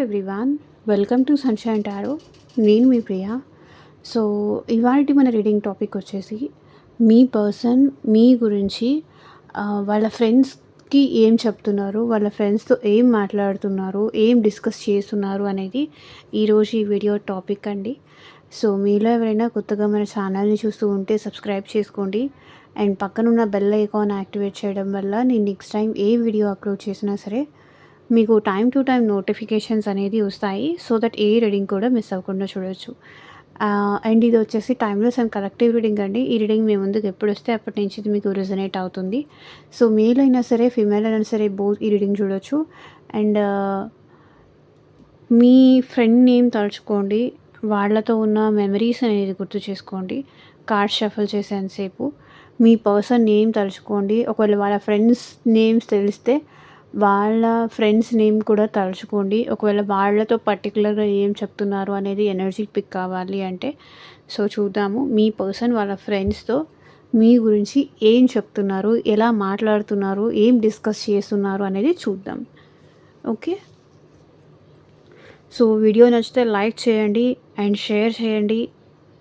Everyone, welcome to sunshine tarot. నేను మీ Priya. So ఇవాళ మన రీడింగ్ టాపిక్ వచ్చేసి మీ పర్సన్ మీ గురించి వాళ్ళ ఫ్రెండ్స్కి ఏం చెప్తున్నారు, వాళ్ళ ఫ్రెండ్స్తో ఏం మాట్లాడుతున్నారు, ఏం డిస్కస్ చేస్తున్నారు అనేది ఈరోజు ఈ వీడియో టాపిక్ అండి. సో మీలో ఎవరైనా కొత్తగా మన ఛానల్ని చూస్తూ ఉంటే సబ్స్క్రైబ్ చేసుకోండి అండ్ పక్కనున్న బెల్ ఐకాన్ యాక్టివేట్ చేయడం వల్ల నేను నెక్స్ట్ టైం ఏ వీడియో అప్లోడ్ చేసినా సరే మీకు టైం టు టైం నోటిఫికేషన్స్ అనేది వస్తాయి. సో దట్ ఏ రీడింగ్ కూడా మిస్ అవ్వకుండా చూడవచ్చు. అండ్ ఇది వచ్చేసి టైమ్లెస్ అండ్ కలెక్టివ్ రీడింగ్ అండి. ఈ రీడింగ్ మీ ముందుకు ఎప్పుడు వస్తే అప్పటి నుంచి ఇది మీకు రిజనేట్ అవుతుంది. సో మేల్ అయినా సరే ఫీమేల్ అయినా సరే బోత్ ఈ రీడింగ్ చూడవచ్చు. అండ్ మీ ఫ్రెండ్ నేమ్ తలుచుకోండి, వాళ్ళతో ఉన్న మెమరీస్ అనేది గుర్తు చేసుకోండి. కార్డ్ షఫల్ చేసేంతసేపు మీ పర్సన్ నేమ్ తలుచుకోండి. ఒకవేళ వాళ్ళ ఫ్రెండ్స్ నేమ్స్ తెలిస్తే వాళ్ళ ఫ్రెండ్స్ నేమ్ కూడా తలుచుకోండి. ఒకవేళ వాళ్ళతో పర్టికులర్గా ఏం చెప్తున్నారు అనేది ఎనర్జీ పిక్ కావాలి అంటే సో చూద్దాము. మీ పర్సన్ వాళ్ళ ఫ్రెండ్స్తో మీ గురించి ఏం చెప్తున్నారు, ఎలా మాట్లాడుతున్నారు, ఏం డిస్కస్ చేస్తున్నారు అనేది చూద్దాం. ఓకే, సో వీడియో నచ్చితే లైక్ చేయండి అండ్ షేర్ చేయండి,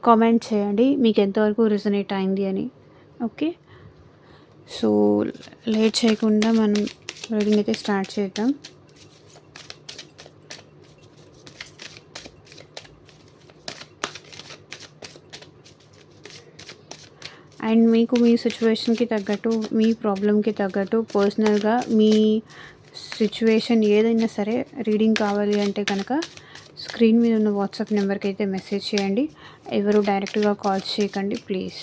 కామెంట్ చేయండి మీకు ఎంతవరకు రిజనేట్ అయింది అని. ఓకే, సో లేట్ చేయకుండా మనం రీడింగ్ అయితే స్టార్ట్ చేద్దాం. అండ్ మీకు మీ సిచ్యువేషన్కి తగ్గట్టు, మీ ప్రాబ్లంకి తగ్గట్టు పర్సనల్గా మీ సిచ్యువేషన్ ఏదైనా సరే రీడింగ్ కావాలి అంటే కనుక స్క్రీన్ మీద ఉన్న వాట్సాప్ నెంబర్కి అయితే మెసేజ్ చేయండి. ఎవరు డైరెక్ట్గా కాల్ చేయకండి please.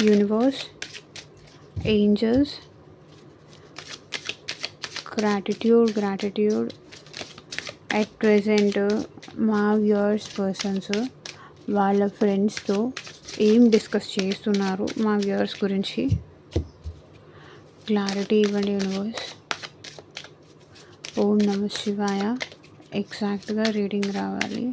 Universe, angels, gratitude at present మా వ్యూవర్స్ పర్సన్స్ వాళ్ళ ఫ్రెండ్స్తో ఏం డిస్కస్ చేస్తున్నారు మా వ్యూవర్స్ గురించి క్లారిటీ ఇవ్వండి యూనివర్స్. ఓం నమః శివాయ. ఎగ్జాక్ట్గా రీడింగ్ రావాలి.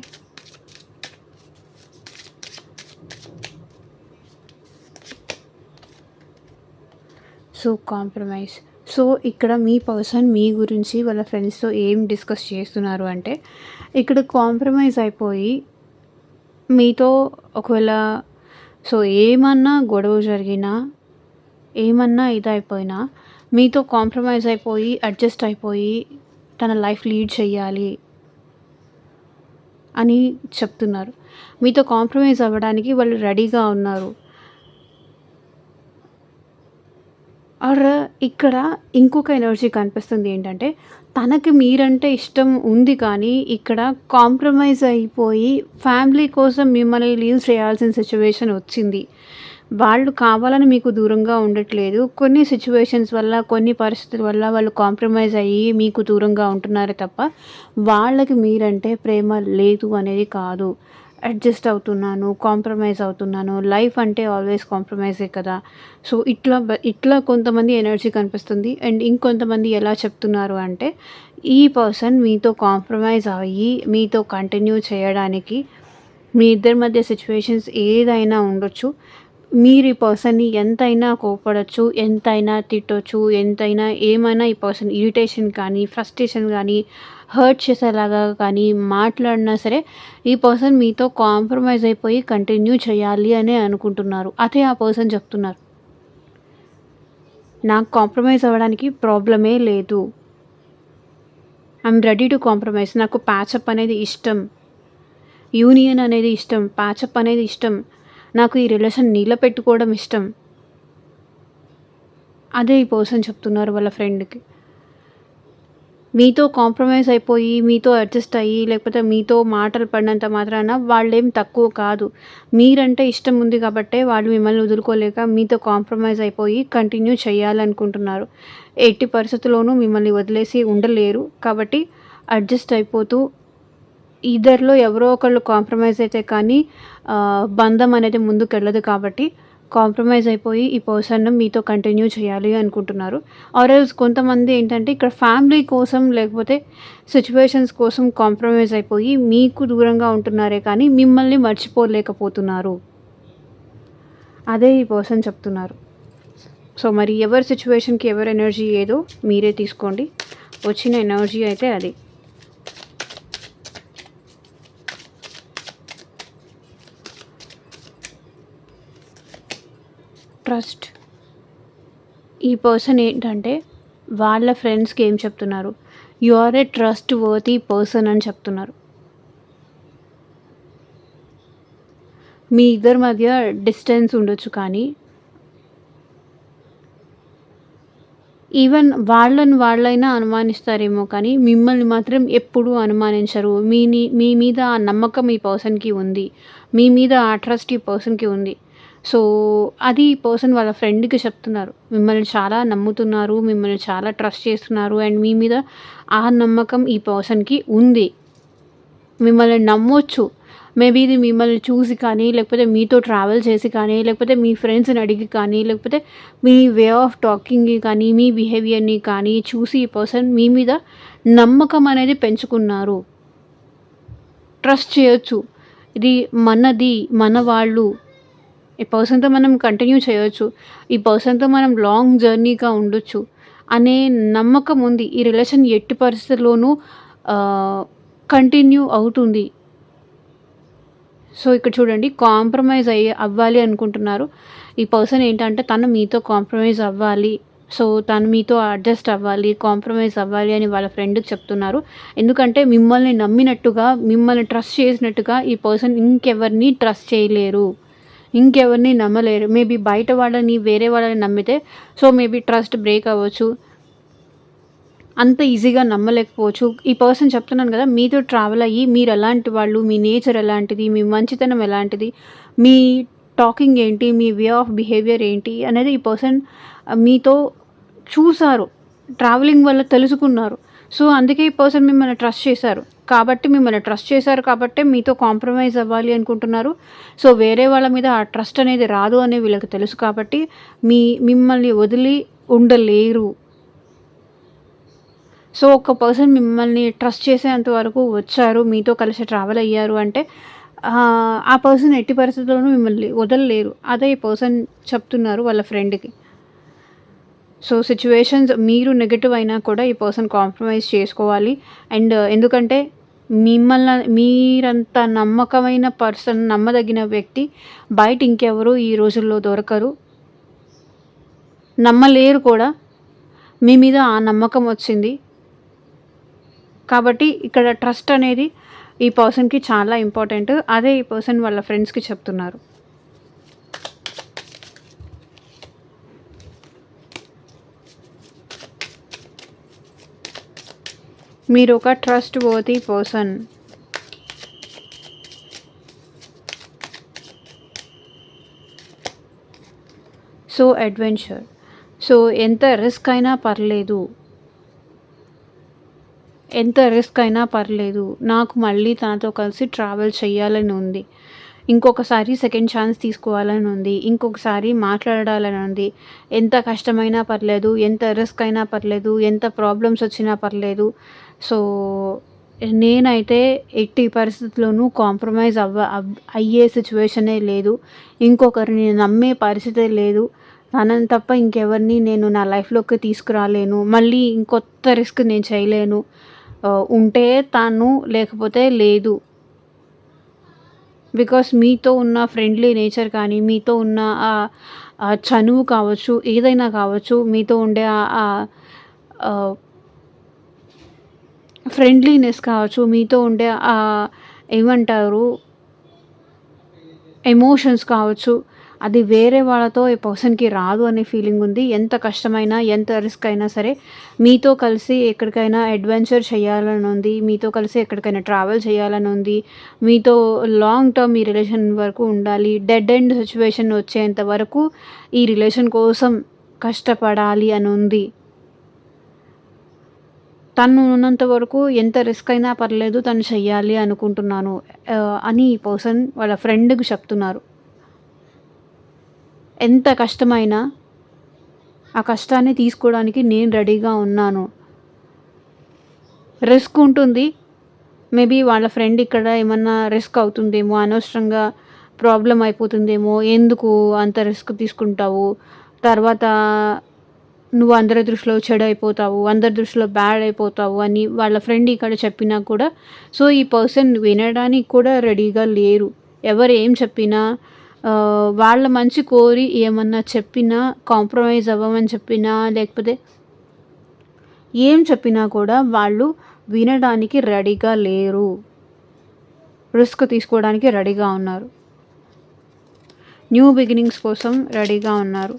So compromise. సో ఇక్కడ మీ పర్సన్ మీ గురించి వాళ్ళ ఫ్రెండ్స్తో ఏం డిస్కస్ చేస్తున్నారు అంటే ఇక్కడ కాంప్రమైజ్ అయిపోయి మీతో ఒకవేళ సో ఏమన్నా గొడవ జరిగినా, ఏమన్నా ఇదైపోయినా మీతో కాంప్రమైజ్ అయిపోయి అడ్జస్ట్ అయిపోయి తన లైఫ్ లీడ్ చేయాలి అని చెప్తున్నారు. మీతో కాంప్రమైజ్ అవ్వడానికి వాళ్ళు రెడీగా ఉన్నారు. ఆర్ ఇక్కడ ఇంకొక ఎనర్జీ కనిపిస్తుంది ఏంటంటే తనకి మీరంటే ఇష్టం ఉంది కానీ ఇక్కడ కాంప్రమైజ్ అయిపోయి ఫ్యామిలీ కోసం మిమ్మల్ని లీవ్ చేయాల్సిన సిచ్యువేషన్ వచ్చింది. వాళ్ళు కావాలని మీకు దూరంగా ఉండట్లేదు. కొన్ని సిచ్యువేషన్స్ వల్ల, కొన్ని పరిస్థితుల వల్ల వాళ్ళు కాంప్రమైజ్ అయ్యి మీకు దూరంగా ఉంటున్నారే తప్ప వాళ్ళకి మీరంటే ప్రేమ లేదు అనేది కాదు. అడ్జస్ట్ అవుతున్నాను, కాంప్రమైజ్ అవుతున్నాను, లైఫ్ అంటే ఆల్వేస్ కాంప్రమైజే కదా. సో ఇట్లా కొంతమంది ఎనర్జీ కనిపిస్తుంది. అండ్ ఇంకొంతమంది ఎలా చెప్తున్నారు అంటే ఈ పర్సన్ మీతో కాంప్రమైజ్ అయ్యి మీతో కంటిన్యూ చేయడానికి మీ ఇద్దరి మధ్య సిచ్యువేషన్స్ ఏదైనా ఉండొచ్చు. మీరు ఈ పర్సన్ని ఎంతైనా కోపడచ్చు, ఎంతైనా తిట్టొచ్చు, ఎంతైనా ఏమైనా ఈ పర్సన్ ఇరిటేషన్ కానీ, ఫ్రస్ట్రేషన్ కానీ, హర్ట్ చేసేలాగా కానీ మాట్లాడినా సరే ఈ పర్సన్ మీతో కాంప్రమైజ్ అయిపోయి కంటిన్యూ చేయాలి అనే అనుకుంటున్నారు. అదే ఆ పర్సన్ చెప్తున్నారు, నాకు కాంప్రమైజ్ అవ్వడానికి ప్రాబ్లమే లేదు, ఐఎమ్ రెడీ టు కాంప్రమైజ్. నాకు ప్యాచప్ అనేది ఇష్టం, యూనియన్ అనేది ఇష్టం, ప్యాచప్ అనేది ఇష్టం, నాకు ఈ రిలేషన్ నిలబెట్టుకోవడం ఇష్టం. అదే ఈ పర్సన్ చెప్తున్నారు వాళ్ళ ఫ్రెండ్కి. మీతో కాంప్రమైజ్ అయిపోయి, మీతో అడ్జస్ట్ అయ్యి, లేకపోతే మీతో మాటలు పడినంత మాత్రాన వాళ్ళేం తక్కువ కాదు. మీరంటే ఇష్టం ఉంది కాబట్టే వాళ్ళు మిమ్మల్ని వదులుకోలేక మీతో కాంప్రమైజ్ అయిపోయి కంటిన్యూ చేయాలనుకుంటున్నారు. ఎట్టి పరిస్థితుల్లోనూ మిమ్మల్ని వదిలేసి ఉండలేరు. కాబట్టి అడ్జస్ట్ అయిపోతూ ఇద్దరిలో ఎవరో ఒకళ్ళు కాంప్రమైజ్ అయితే కానీ బంధం అనేది ముందుకెళ్ళదు. కాబట్టి కాంప్రమైజ్ అయిపోయి ఈ పర్సన్ మీతో కంటిన్యూ చేయాలి అనుకుంటున్నారు. ఆర్ఎల్స్ కొంతమంది ఏంటంటే ఇక్కడ ఫ్యామిలీ కోసం లేకపోతే సిచ్యువేషన్స్ కోసం కాంప్రమైజ్ అయిపోయి మీకు దూరంగా ఉంటున్నారే కానీ మిమ్మల్ని మర్చిపోలేకపోతున్నారు. అదే ఈ పర్సన్ చెప్తున్నారు. సో మరి ఎవరి సిచ్యువేషన్కి ఎవరి ఎనర్జీ ఏదో మీరే తీసుకోండి. వచ్చిన ఎనర్జీ అయితే అది. ట్రస్ట్. ఈ పర్సన్ ఏంటంటే వాళ్ళ ఫ్రెండ్స్కి ఏం చెప్తున్నారు, you are a trustworthy person అని చెప్తున్నారు. మీ ఇద్దరి మధ్య డిస్టెన్స్ ఉండొచ్చు, కానీ ఈవెన్ వాళ్ళైనా అనుమానిస్తారేమో, కానీ మిమ్మల్ని మాత్రం ఎప్పుడూ అనుమానించరు. మీ మీద ఆ నమ్మకం ఈ పర్సన్‌కి ఉంది. మీ మీద ఆ ట్రస్ట్ ఈ పర్సన్‌కి ఉంది. సో, అది ఈ పర్సన్ వాళ్ళ ఫ్రెండ్‌కి చెప్తున్నారు. మిమ్మల్ని చాలా నమ్ముతున్నారు. మిమ్మల్ని చాలా ట్రస్ట్ చేస్తున్నారు. అండ్ మీ మీద ఆ నమ్మకం ఈ పర్సన్‌కి ఉంది. మిమ్మల్ని నమ్మొచ్చు. మేబీ ఇది మిమ్మల్ని చూసి కానీ, లేకపోతే మీతో ట్రావెల్ చేసి కానీ, లేకపోతే మీ ఫ్రెండ్స్‌ని అడిగి కానీ, లేకపోతే మీ వే ఆఫ్ టాకింగ్‌ని కానీ, మీ బిహేవియర్‌ని కానీ చూసి ఈ పర్సన్ మీ మీద నమ్మకం అనేది పెంచుకున్నారు. ట్రస్ట్ చేయొచ్చు. ఇది మనది, మన వాళ్ళు. ఈ పర్సన్‌తో మనం కంటిన్యూ చేయొచ్చు. ఈ పర్సన్‌తో మనం లాంగ్ జర్నీగా ఉండొచ్చు అనే నమ్మకం ఉంది. ఈ రిలేషన్ ఎట్టి పరిస్థితుల్లోనూ కంటిన్యూ అవుతుంది. సో, ఇక్కడ చూడండి, కాంప్రమైజ్ అవ్వాలి అనుకుంటున్నారు. ఈ పర్సన్ ఏంటంటే తను మీతో కాంప్రమైజ్ అవ్వాలి. సో, తను మీతో అడ్జస్ట్ అవ్వాలి, కాంప్రమైజ్ అవ్వాలి అని వాళ్ళ ఫ్రెండ్‌కి చెప్తున్నారు. ఎందుకంటే మిమ్మల్ని నమ్మినట్టుగా, మిమ్మల్ని ట్రస్ట్ చేసినట్టుగా ఈ పర్సన్ ఇంకెవరిని ట్రస్ట్ చేయలేరు. ఇంకెవరిని నమ్మలేరు. మేబీ బయట వాళ్ళని, వేరే వాళ్ళని నమ్మితే సో, మేబీ ట్రస్ట్ బ్రేక్ అవ్వచ్చు. అంత ఈజీగా నమ్మలేకపోవచ్చు. ఈ పర్సన్ చెప్తున్నాను కదా, మీతో ట్రావెల్ అయ్యి మీరు ఎలాంటి వాళ్ళు, మీ నేచర్ ఎలాంటిది, మీ మంచితనం ఎలాంటిది, మీ టాకింగ్ ఏంటి, మీ వే ఆఫ్ బిహేవియర్ ఏంటి అనేది ఈ పర్సన్ మీతో చూసారు. ట్రావెలింగ్ వల్ల తెలుసుకున్నారు. సో, అందుకే ఈ పర్సన్ మిమ్మల్ని ట్రస్ట్ చేశారు. మిమ్మల్ని ట్రస్ట్ చేశారు కాబట్టే మీతో కాంప్రమైజ్ అవ్వాలి అనుకుంటున్నారు. సో, వేరే వాళ్ళ మీద ఆ ట్రస్ట్ అనేది రాదు అని వీళ్ళకి తెలుసు కాబట్టి మిమ్మల్ని వదిలి ఉండలేరు. సో, ఒక పర్సన్ మిమ్మల్ని ట్రస్ట్ చేసేంత వరకు వచ్చారు, మీతో కలిసి ట్రావెల్ అయ్యారు అంటే ఆ పర్సన్ ఎట్టి పరిస్థితుల్లోనూ మిమ్మల్ని వదలలేరు. అదే ఈ పర్సన్ చెప్తున్నారు వాళ్ళ ఫ్రెండ్‌కి. సో, సిట్యుయేషన్స్ మీరు నెగెటివ్ అయినా కూడా ఈ పర్సన్ కాంప్రమైజ్ చేసుకోవాలి. అండ్ ఎందుకంటే మీరంత నమ్మకమైన పర్సన్, నమ్మదగిన వ్యక్తి బయట ఇంకెవరు ఈ రోజుల్లో దొరకరు. నమ్మలేరు కూడా. మీ మీద ఆ నమ్మకం వచ్చింది. కాబట్టి ఇక్కడ ట్రస్ట్ అనేది ఈ పర్సన్‌కి చాలా ఇంపార్టెంట్. అదే ఈ పర్సన్ వాళ్ళ ఫ్రెండ్స్‌కి చెప్తున్నారు. మీరు ఒక trust worthy person. So, adventure. So, ఎంత రిస్క్ అయినా పర్లేదు. నాకు మళ్ళీ తనతో కలిసి ట్రావెల్ చేయాలని ఉంది. ఇంకొకసారి సెకండ్ ఛాన్స్ తీసుకోవాలని ఉంది. ఇంకొకసారి మాట్లాడాలని ఉంది. ఎంత కష్టమైనా పర్లేదు, ఎంత రిస్క్ అయినా పర్లేదు, ఎంత ప్రాబ్లమ్స్ వచ్చినా పర్లేదు. సో, నేనైతే ఎట్టి పరిస్థితుల్లోనూ కాంప్రమైజ్ అయ్యే సిచ్యువేషనే లేదు. ఇంకొకరిని నమ్మే పరిస్థితే లేదు. తనని తప్ప ఇంకెవరిని నేను నా లైఫ్‌లోకి తీసుకురాలేను. మళ్ళీ ఇంకొత్త రిస్క్ నేను చేయలేను. ఉంటే తను, లేకపోతే లేదు. బికాస్ మీతో ఉన్న ఫ్రెండ్లీ నేచర్ కానీ, మీతో ఉన్న చనువు కావచ్చు, ఏదైనా కావచ్చు, మీతో ఉండే ఫ్రెండ్లీనెస్ కావచ్చు, మీతో ఉండే ఏమంటారు, ఎమోషన్స్ కావచ్చు, అది వేరే వాళ్ళతో ఈ పర్సన్‌కి రాదు అనే ఫీలింగ్ ఉంది. ఎంత కష్టమైనా, ఎంత రిస్క్ అయినా సరే మీతో కలిసి ఎక్కడికైనా అడ్వెంచర్ చేయాలని ఉంది. మీతో కలిసి ఎక్కడికైనా ట్రావెల్ చేయాలని ఉంది. మీతో లాంగ్ టర్మ్ ఈ రిలేషన్ వరకు ఉండాలి. డెడ్ ఎండ్ సిచ్యువేషన్ వచ్చేంత వరకు ఈ రిలేషన్ కోసం కష్టపడాలి అని ఉంది. తను ఉన్నంత వరకు ఎంత రిస్క్ అయినా పర్లేదు, తను చెయ్యాలి అనుకుంటున్నాను అని ఈ పర్సన్ వాళ్ళ ఫ్రెండ్‌కి చెప్తున్నారు. ఎంత కష్టమైనా ఆ కష్టాన్ని తీసుకోవడానికి నేను రెడీగా ఉన్నాను. రిస్క్ ఉంటుంది. మేబీ వాళ్ళ ఫ్రెండ్ ఇక్కడ ఏమన్నా రిస్క్ అవుతుందేమో, అనవసరంగా ప్రాబ్లమ్ అయిపోతుందేమో, ఎందుకు అంత రిస్క్ తీసుకుంటావు, తర్వాత నువ్వు అందరి దృష్టిలో చెడైపోతావు, అందరి దృష్టిలో బ్యాడ్ అయిపోతావు అని వాళ్ళ ఫ్రెండ్ ఇక్కడ చెప్పినా కూడా సో, ఈ పర్సన్ వినడానికి కూడా రెడీగా లేరు. ఎవరు ఏం చెప్పినా వాళ్ళ మంచి కోరి ఏమన్నా చెప్పినా, కాంప్రమైజ్ అవ్వమని చెప్పినా, లేకపోతే ఏం చెప్పినా కూడా వాళ్ళు వినడానికి రెడీగా లేరు. రిస్క్ తీసుకోవడానికి రెడీగా ఉన్నారు. న్యూ బిగినింగ్స్ కోసం రెడీగా ఉన్నారు.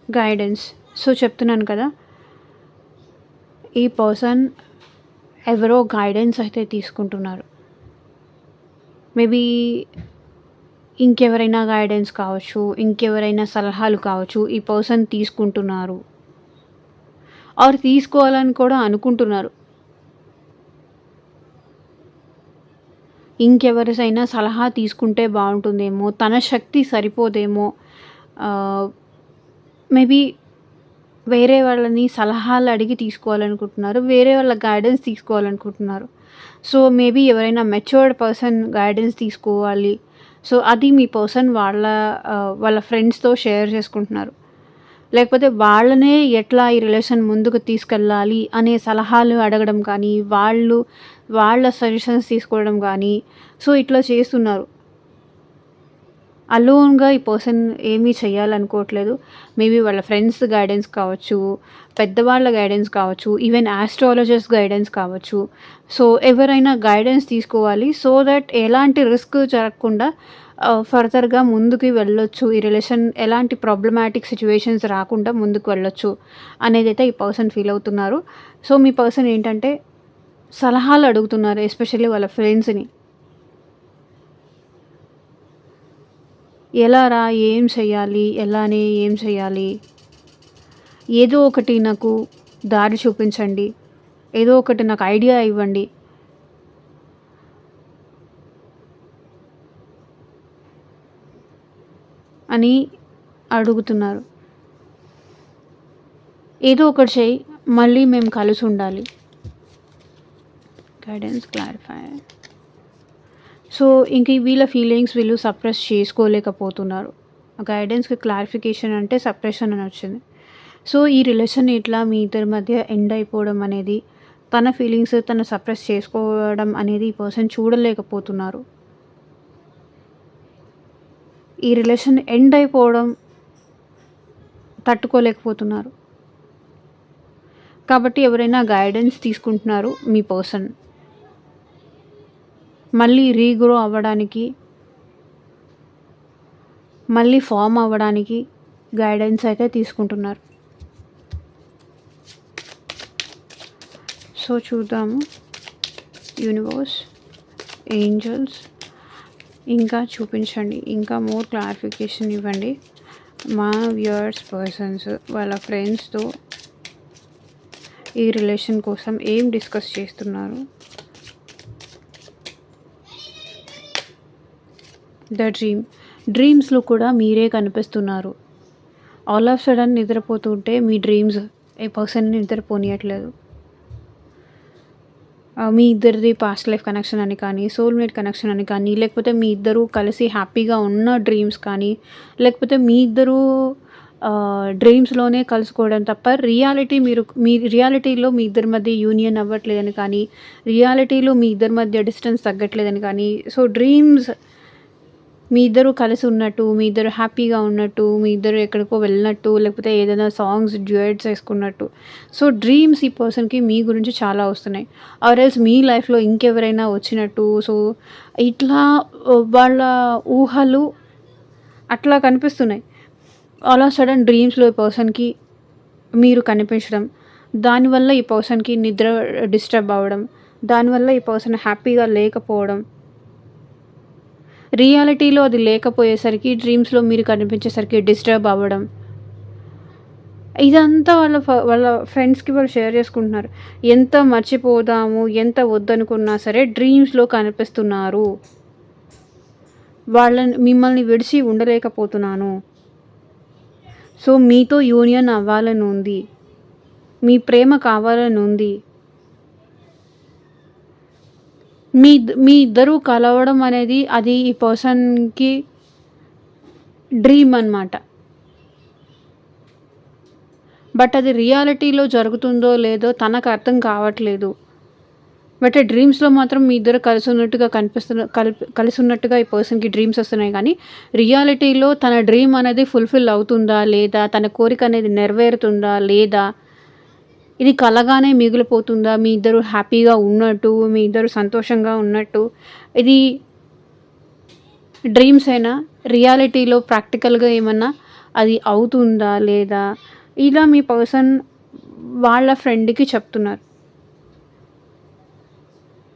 గైడెన్స్. సో, చెప్తున్నాను కదా! ఈ పర్సన్ ఎవరో గైడెన్స్ అయితే తీసుకుంటున్నారు. మేబీ ఇంకెవరైనా గైడెన్స్ కావచ్చు, ఇంకెవరైనా సలహాలు కావచ్చు, ఈ పర్సన్ తీసుకుంటున్నారు. ఆర్ తీసుకోవాలని కూడా అనుకుంటున్నారు. ఇంకెవరిసైనా సలహా తీసుకుంటే బావుంటుందేమో, తన శక్తి సరిపోదేమో, మేబీ వేరే వాళ్ళని సలహాలు అడిగి తీసుకోవాలనుకుంటున్నారు. వేరే వాళ్ళ గైడెన్స్ తీసుకోవాలనుకుంటున్నారు. సో, మేబీ ఎవరైనా మెచ్యూర్డ్ పర్సన్ గైడెన్స్ తీసుకోవాలి. సో, అది మీ పర్సన్ వాళ్ళ ఫ్రెండ్స్‌తో షేర్ చేసుకుంటున్నారు. లేకపోతే వాళ్ళనే ఎట్లా ఈ రిలేషన్ ముందుకు తీసుకెళ్ళాలి అనే సలహాలు అడగడం కానీ, వాళ్ళ సజెషన్స్ తీసుకోవడం కానీ, సో, ఇట్లా చేస్తున్నారు. అలోన్‌గా ఈ పర్సన్ ఏమీ చేయాలనుకోవట్లేదు. మేబీ వాళ్ళ ఫ్రెండ్స్ గైడెన్స్ కావచ్చు, పెద్దవాళ్ళ గైడెన్స్ కావచ్చు, ఈవెన్ ఆస్ట్రాలజర్స్ గైడెన్స్ కావచ్చు. సో, ఎవరైనా గైడెన్స్ తీసుకోవాలి. సో దట్ ఎలాంటి రిస్క్ జరగకుండా ఫర్దర్‌గా ముందుకు వెళ్ళొచ్చు. ఈ రిలేషన్ ఎలాంటి ప్రాబ్లమాటిక్ సిట్యుయేషన్స్ రాకుండా ముందుకు వెళ్ళొచ్చు అనేదైతే ఈ పర్సన్ ఫీల్ అవుతున్నారు. సో, మీ పర్సన్ ఏంటంటే సలహాలు అడుగుతున్నారు. ఎస్పెషల్లీ వాళ్ళ ఫ్రెండ్స్‌ని. ఎలారా? ఏం చేయాలి? ఎలానే ఏం చేయాలి? ఏదో ఒకటి నాకు దారి చూపించండి. ఏదో ఒకటి నాకు ఐడియా ఇవ్వండి. అని అడుగుతున్నారు. ఏదో ఒకటి చెయ్యి. మళ్ళీ మేము కలిసి ఉండాలి. Guidance clarify. సో, ఇంక వీళ్ళ ఫీలింగ్స్ వీళ్ళు సప్రెస్ చేసుకోలేకపోతున్నారు. గైడెన్స్‌కి క్లారిఫికేషన్ అంటే సప్రెషన్ అని వచ్చింది. సో, ఈ రిలేషన్ ఇట్లా మీ ఇద్దరి మధ్య ఎండ్ అయిపోవడం అనేది, తన ఫీలింగ్స్ తను సప్రెస్ చేసుకోవడం అనేది ఈ పర్సన్ చూడలేకపోతున్నారు. ఈ రిలేషన్ ఎండ్ అయిపోవడం తట్టుకోలేకపోతున్నారు. కాబట్టి ఎవరైనా గైడెన్స్ తీసుకుంటున్నారు మీ పర్సన్. మళ్ళీ రీగ్రో అవ్వడానికి, మళ్ళీ ఫార్మ్ అవ్వడానికి గైడెన్స్ అయితే తీసుకుంటున్నారు. సో, చూద్దాము. యూనివర్స్, ఏంజల్స్ ఇంకా చూపించండి. ఇంకా మోర్ క్లారిఫికేషన్ ఇవ్వండి. మా వ్యూయర్స్ పర్సన్స్ వాళ్ళ ఫ్రెండ్స్‌తో ఈ రిలేషన్ కోసం ఏం డిస్కస్ చేస్తున్నారు? ద డ్రీమ్స్‌లో కూడా మీరే కనిపిస్తున్నారు. ఆల్ ఆఫ్ సడన్ నిద్రపోతుంటే మీ డ్రీమ్స్ ఏ పర్సన్‌ని నిద్రపోనీయట్లేదు. మీ ఇద్దరిది పాస్ట్ లైఫ్ కనెక్షన్ అని కానీ, సోల్‌మేట్ కనెక్షన్ అని కానీ, లేకపోతే మీ ఇద్దరు కలిసి హ్యాపీగా ఉన్న డ్రీమ్స్ కానీ, లేకపోతే మీ ఇద్దరు డ్రీమ్స్‌లోనే కలుసుకోవడం తప్ప మీ రియాలిటీలో మీ ఇద్దరి మధ్య యూనియన్ అవ్వట్లేదని కానీ, రియాలిటీలో మీ ఇద్దరి మధ్య డిస్టెన్స్ తగ్గట్లేదని కానీ, సో, డ్రీమ్స్ మీ ఇద్దరు కలిసి ఉన్నట్టు, మీ ఇద్దరు హ్యాపీగా ఉన్నట్టు, మీ ఇద్దరు ఎక్కడికో వెళ్ళినట్టు, లేకపోతే ఏదైనా సాంగ్స్ డ్యూయెట్స్ వేసుకున్నట్టు. సో, డ్రీమ్స్ ఈ పర్సన్‌కి మీ గురించి చాలా వస్తున్నాయి. ఆర్ ఎల్స్ మీ లైఫ్‌లో ఇంకెవరైనా వచ్చినట్టు. సో, ఇట్లా వాళ్ళ ఊహలు అట్లా కనిపిస్తున్నాయి. ఆల్ ఆఫ్ సడన్ డ్రీమ్స్‌లో ఈ పర్సన్‌కి మీరు కనిపించడం, దానివల్ల ఈ పర్సన్‌కి నిద్ర డిస్టర్బ్ అవ్వడం, దానివల్ల ఈ పర్సన్ హ్యాపీగా లేకపోవడం. రియాలిటీలో అది లేకపోయేసరికి డ్రీమ్స్‌లో మీరు కనిపించేసరికి డిస్టర్బ్ అవ్వడం. ఇదంతా వాళ్ళ ఫ్రెండ్స్‌కి వాళ్ళు షేర్ చేసుకుంటున్నారు. ఎంత మర్చిపోదాము, ఎంత వద్దనుకున్నా సరే డ్రీమ్స్‌లో కనిపిస్తున్నారు. మిమ్మల్ని విడిచి ఉండలేకపోతున్నాను. సో, మీతో యూనియన్ అవ్వాలని ఉంది. మీ ప్రేమ కావాలని ఉంది. మీ ఇద్దరు కలవడం అనేది అది ఈ పర్సన్‌కి డ్రీమ్ అనమాట. బట్ అది రియాలిటీలో జరుగుతుందో లేదో తనకు అర్థం కావట్లేదు. బట్ డ్రీమ్స్‌లో మాత్రం మీ ఇద్దరు కలిసున్నట్టుగా కలిసున్నట్టుగా ఈ పర్సన్‌కి డ్రీమ్స్ వస్తున్నాయి కానీ, రియాలిటీలో తన డ్రీమ్ అనేది ఫుల్‌ఫిల్ అవుతుందా లేదా? తన కోరిక అనేది నెరవేరుతుందా లేదా? ఇది కలగానే మిగిలిపోతుందా? మీ ఇద్దరు హ్యాపీగా ఉన్నట్టు, మీ ఇద్దరు సంతోషంగా ఉన్నట్టు. ఇది డ్రీమ్సేనా? రియాలిటీలో ప్రాక్టికల్‌గా ఏమన్నా అది అవుతుందా లేదా? ఇలా మీ పర్సన్ వాళ్ళ ఫ్రెండ్‌కి చెప్తున్నారు.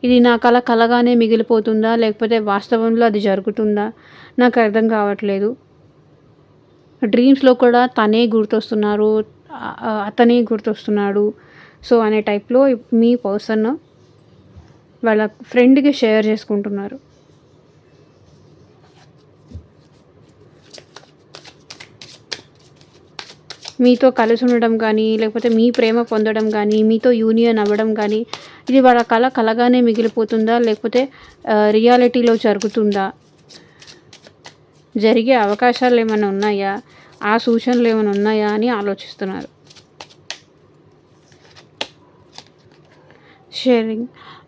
ఇది నా కల కలగానే మిగిలిపోతుందా? లేకపోతే వాస్తవంలో అది జరుగుతుందా? నాకు అర్థం కావట్లేదు. డ్రీమ్స్‌లో కూడా తనే గుర్తొస్తున్నారు. అతనే గుర్తొస్తున్నాడు. సో, అనే టైప్‌లో మీ పర్సన్ వాళ్ళ ఫ్రెండ్‌కి షేర్ చేసుకుంటున్నారు. మీతో కలిసి ఉండడం కానీ, లేకపోతే మీ ప్రేమ పొందడం కానీ, మీతో యూనియన్ అవ్వడం కానీ, ఇది వాళ్ళ కల కలగానే మిగిలిపోతుందా? లేకపోతే రియాలిటీలో జరుగుతుందా? జరిగే అవకాశాలు ఏమైనా ఉన్నాయా? ఆ సూచనలు ఏమైనా ఉన్నాయా అని ఆలోచిస్తున్నారు. షేరింగ్.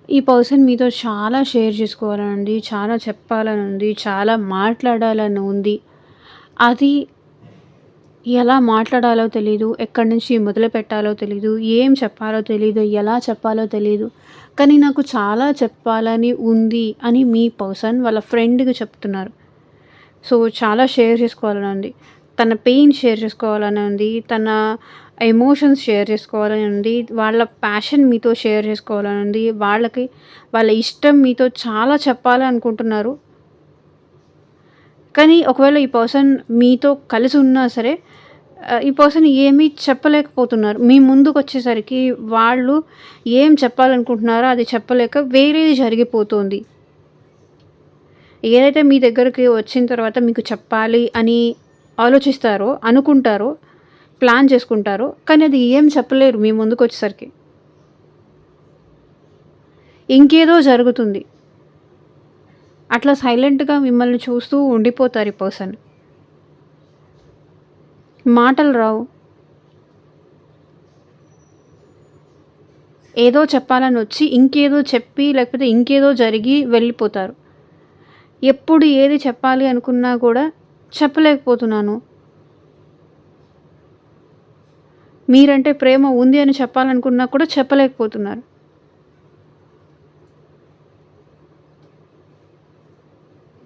ఈ పర్సన్ మీతో చాలా షేర్ చేసుకోవాలని ఉంది, చాలా చెప్పాలని ఉంది, చాలా మాట్లాడాలని ఉంది. అది ఎలా మాట్లాడాలో తెలీదు. ఎక్కడి నుంచి మొదలుపెట్టాలో తెలీదు. ఏం చెప్పాలో తెలీదు. ఎలా చెప్పాలో తెలీదు. కానీ నాకు చాలా చెప్పాలని ఉంది అని మీ పర్సన్ వాళ్ళ ఫ్రెండ్‌కి చెప్తున్నారు. సో, చాలా షేర్ చేసుకోవాలని ఉంది. తన పెయిన్ షేర్ చేసుకోవాలని ఉంది. తన ఎమోషన్స్ షేర్ చేసుకోవాలని ఉంది. వాళ్ళ ప్యాషన్ మీతో షేర్ చేసుకోవాలని ఉంది. వాళ్ళ ఇష్టం మీతో చాలా చెప్పాలనుకుంటున్నారు. కానీ ఒకవేళ ఈ పర్సన్ మీతో కలిసి ఉన్నా సరే, ఈ పర్సన్ ఏమీ చెప్పలేకపోతున్నారు. మీ ముందుకొచ్చేసరికి వాళ్ళు ఏం చెప్పాలనుకుంటున్నారో అది చెప్పలేక వేరేది జరిగిపోతుంది. ఏదైతే మీ దగ్గరికి వచ్చిన తర్వాత మీకు చెప్పాలి అని ఆలోచిస్తారో, అనుకుంటారో, ప్లాన్ చేసుకుంటారో, కానీ అది ఏం చెప్పలేరు మీ ముందుకొచ్చేసరికి. ఇంకేదో జరుగుతుంది. అట్లా సైలెంట్‌గా మిమ్మల్ని చూస్తూ ఉండిపోతారు ఈ పర్సన్. మాటలు రావు. ఏదో చెప్పాలని వచ్చి ఇంకేదో చెప్పి లేకపోతే ఇంకేదో జరిగి వెళ్ళిపోతారు. ఎప్పుడు ఏది చెప్పాలి అనుకున్నా కూడా చెప్పలేకపోతున్నాను. మీరంటే ప్రేమ ఉంది అని చెప్పాలనుకున్నా కూడా చెప్పలేకపోతున్నారు.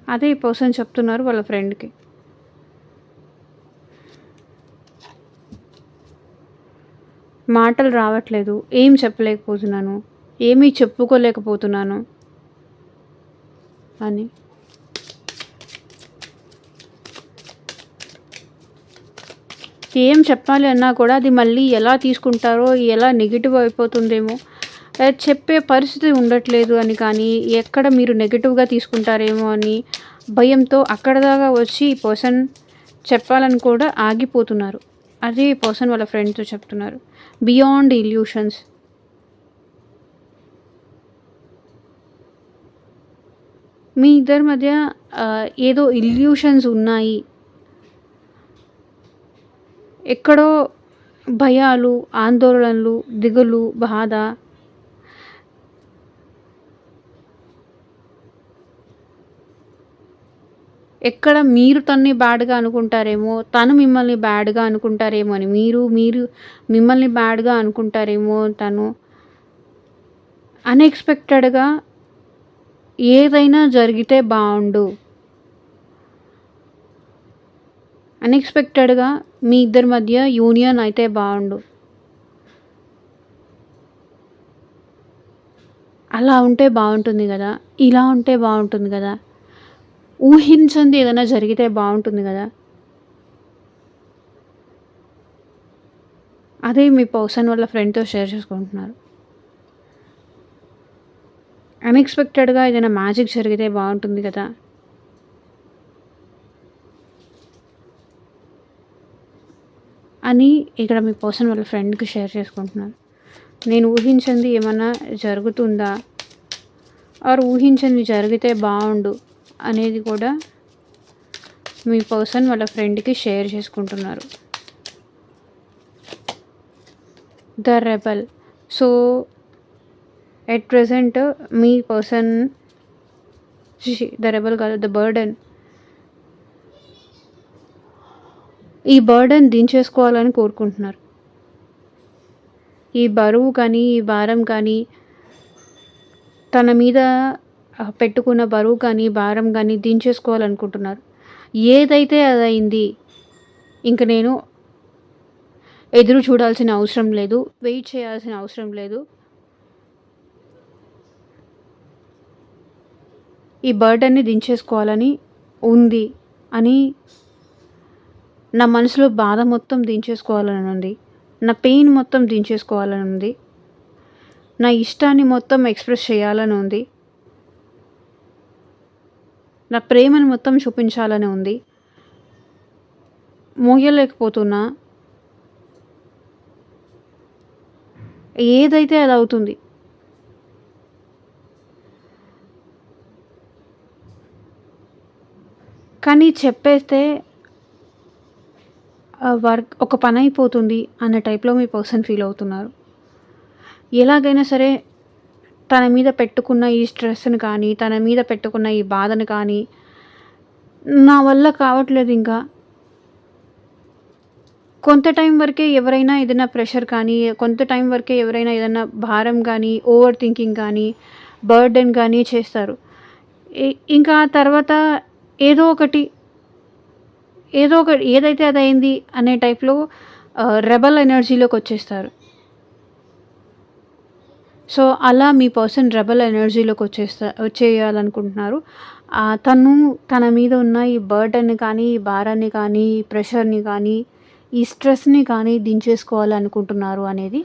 అదే ఈ పర్సన్ చెప్తున్నారు వాళ్ళ ఫ్రెండ్‌కి. మాటలు రావట్లేదు. ఏం చెప్పలేకపోతున్నాను. ఏమీ చెప్పుకోలేకపోతున్నాను అని. ఏం చెప్పాలి అన్నా కూడా అది మళ్ళీ ఎలా తీసుకుంటారో, ఎలా నెగెటివ్ అయిపోతుందేమో, చెప్పే పరిస్థితి ఉండట్లేదు అని కానీ, ఎక్కడ మీరు నెగెటివ్‌గా తీసుకుంటారేమో అని భయంతో అక్కడ దాకా వచ్చి ఈ పర్సన్ చెప్పాలని కూడా ఆగిపోతున్నారు. అదే ఈ పర్సన్ వాళ్ళ ఫ్రెండ్‌తో చెప్తున్నారు. Beyond illusions. మీ ఇద్దరి మధ్య ఏదో ఇల్యూషన్స్ ఉన్నాయి. ఎక్కడో భయాలు, ఆందోళనలు, దిగులు, బాధ. ఎక్కడ మీరు తనని బ్యాడ్‌గా అనుకుంటారేమో, తను మిమ్మల్ని బ్యాడ్‌గా అనుకుంటారేమో అని. మీరు మిమ్మల్ని బ్యాడ్‌గా అనుకుంటారేమో తను. అన్‌ఎక్స్‌పెక్టెడ్‌గా ఏదైనా జరిగితే బావుండు. అన్‌ఎక్స్‌పెక్టెడ్‌గా మీ ఇద్దరి మధ్య యూనియన్ అయితే బావుండు. అలా ఉంటే బావుంటుంది గదా! ఇలా ఉంటే బావుంటుంది గదా! ఊహించంది ఏదైనా జరిగితే బావుంటుంది గదా! అదే మీ పర్సన్ వాళ్ళ ఫ్రెండ్‌తో షేర్ చేసుకుంటున్నారు. అన్‌ఎక్స్‌పెక్టెడ్‌గా ఏదైనా మ్యాజిక్ జరిగితే బావుంటుంది గదా! అని ఇక్కడ మీ పర్సన్ వాళ్ళ ఫ్రెండ్‌కి షేర్ చేసుకుంటున్నారు. నేను ఊహించింది ఏమన్నా జరుగుతుందా? ఆర్ ఊహించనిది జరిగితే బావుండు అనేది కూడా మీ పర్సన్ వాళ్ళ ఫ్రెండ్‌కి షేర్ చేసుకుంటున్నారు. The rebel. So, at present me person the rebel కాదు, ద బర్డెన్. ఈ బర్డెన్ దించేసుకోవాలని కోరుకుంటున్నారు. ఈ బరువు కానీ, ఈ భారం కానీ, తన మీద పెట్టుకున్న బరువు కానీ, భారం కానీ దించేసుకోవాలనుకుంటున్నారు. ఏదైతే అదయింది. ఇంక నేను ఎదురు చూడాల్సిన అవసరం లేదు. వెయిట్ చేయాల్సిన అవసరం లేదు. ఈ బర్డెన్‌ని దించేసుకోవాలని ఉంది అని నా మనసులో బాధ మొత్తం దించేసుకోవాలని ఉంది. నా పెయిన్ మొత్తం దించేసుకోవాలని ఉంది. నా ఇష్టాన్ని మొత్తం ఎక్స్‌ప్రెస్ చేయాలని ఉంది. నా ప్రేమను మొత్తం చూపించాలని ఉంది. మోయలేకపోతున్నా. ఏదైతే అది అవుతుంది. కానీ చెప్పేస్తే వర్క్ ఒక పనైపోతుంది అన్న టైప్‌లో మీ పర్సన్ ఫీల్ అవుతున్నారు. ఎలాగైనా సరే తన మీద పెట్టుకున్న ఈ స్ట్రెస్‌ని కానీ, తన మీద పెట్టుకున్న ఈ బాధను కానీ, నా వల్ల కావట్లేదు ఇంకా. కొంత టైం వరకే ఎవరైనా ఏదైనా ప్రెషర్ కానీ, కొంత టైం వరకే ఎవరైనా ఏదన్నా భారం కానీ, ఓవర్ థింకింగ్ కానీ, బర్డెన్ కానీ చేస్తారు. ఇంకా తర్వాత ఏదో ఒకటి ఏదైతే అదయింది అనే టైప్‌లో రెబెల్ ఎనర్జీలోకొచ్చేస్తారు. సో, అలా మీ పర్సన్ రెబెల్ ఎనర్జీలోకి వచ్చేయాలనుకుంటున్నారు. తను తన మీద ఉన్న ఈ బర్డెన్‌ని కానీ, ఈ భారాన్ని కానీ, ఈ ప్రెషర్‌ని కానీ, ఈ స్ట్రెస్‌ని కానీ దించేసుకోవాలనుకుంటున్నారు అనేది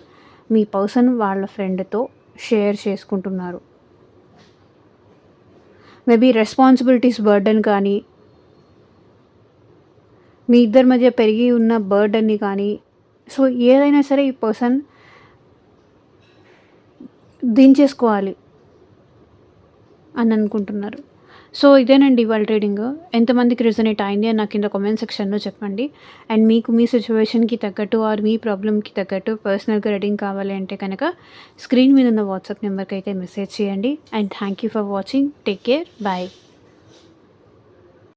మీ పర్సన్ వాళ్ళ ఫ్రెండ్‌తో షేర్ చేసుకుంటున్నారు. మేబీ రెస్పాన్సిబిలిటీస్ బర్డెన్ కానీ, మీ ఇద్దరి మధ్య పెరిగి ఉన్న బర్డెన్‌ని కానీ, సో ఏదైనా సరే ఈ పర్సన్ దించేసుకోవాలి అని అనుకుంటున్నారు. సో, ఇదేనండి ఇవాళ రీడింగ్. ఎంతమందికి రెజొనేట్ అయింది అని నాకు కింద కామెంట్ సెక్షన్‌లో చెప్పండి. అండ్ మీకు మీ సిట్యుయేషన్‌కి తగ్గట్టు ఆర్ మీ ప్రాబ్లమ్‌కి తగ్గట్టు పర్సనల్‌గా రీడింగ్ కావాలి అంటే కనుక స్క్రీన్ మీద ఉన్న వాట్సాప్ నెంబర్‌కి అయితే మెసేజ్ చేయండి. And thank you for watching. Take care. Bye.